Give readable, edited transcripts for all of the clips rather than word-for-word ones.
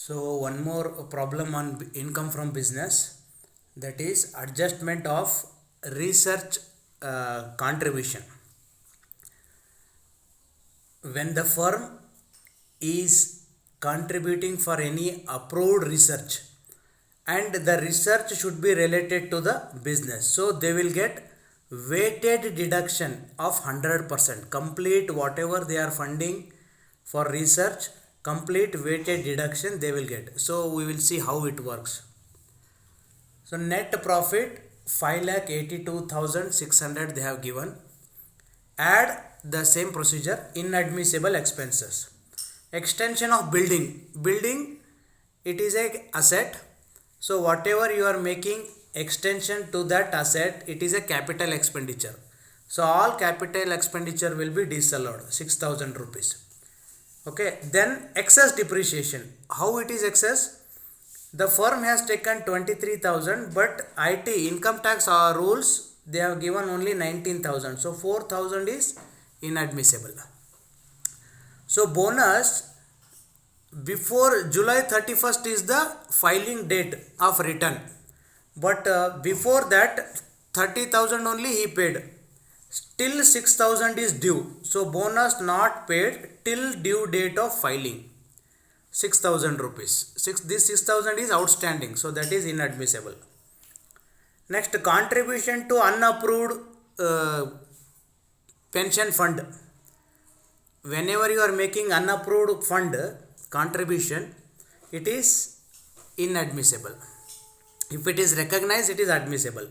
So one more problem on income from business, that is adjustment of research contribution. When the firm is contributing for any approved research and the research should be related to the business, so they will get weighted deduction of 100%. Complete whatever they are funding for research, complete weighted deduction they will get. So we will see how it works. So net profit 5,82,600 they have given. Add the same procedure, inadmissible expenses. Extension of building. Building, it is a asset. So whatever you are making extension to that asset, it is a capital expenditure. So all capital expenditure will be disallowed, 6,000 rupees. Okay, then excess depreciation. How it is excess? The firm has taken 23,000, but IT income tax rules they have given only 19,000. So 4,000 is inadmissible. So bonus, before July 31st is the filing date of return, but before that 30,000 only he paid. Still 6,000 is due. So bonus not paid till due date of filing, 6,000 rupees. This 6,000 is outstanding, so that is inadmissible. Next, contribution to unapproved pension fund. Whenever you are making unapproved fund contribution, it is inadmissible. If it is recognized, it is admissible.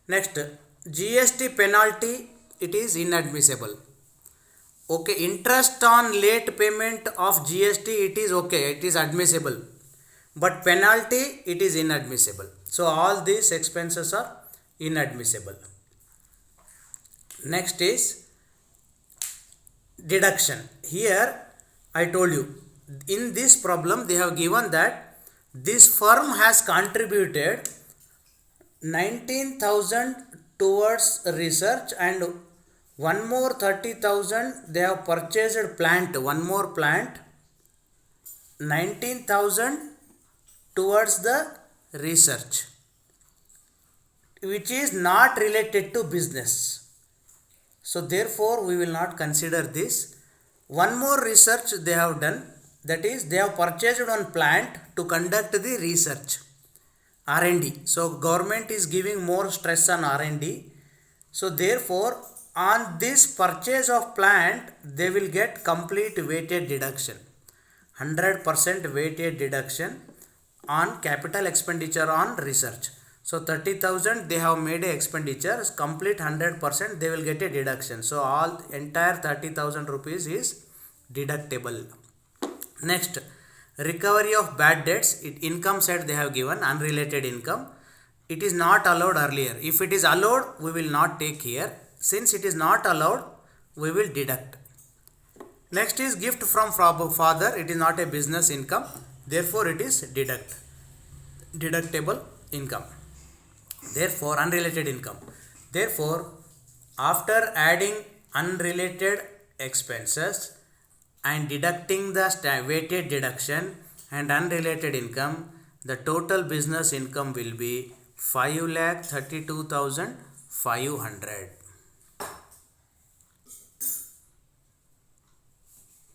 Next, GST penalty, it is inadmissible. Okay, interest on late payment of GST, it is okay, it is admissible, but penalty, it is inadmissible. So all these expenses are inadmissible. Next is deduction. Here I told you, in this problem they have given that this firm has contributed 19,000 towards research and one more 30,000 they have purchased plant, one more plant, 19,000 towards the research, which is not related to business. So therefore we will not consider this. One more research they have done, that is they have purchased one plant to conduct the research, R&D. So government is giving more stress on R&D. So therefore on this purchase of plant they will get complete weighted deduction, 100% weighted deduction on capital expenditure on research. So 30,000 they have made a expenditure, complete 100% they will get a deduction. So all entire 30,000 rupees is deductible. Next, recovery of bad debts. Income side they have given unrelated income. It is not allowed earlier. If it is allowed, we will not take here. Since it is not allowed, we will deduct. Next is gift from father. It is not a business income, therefore it is deductible income. Therefore unrelated income. Therefore after adding unrelated expenses and deducting the weighted deduction and unrelated income, the total business income will be 5,32,500.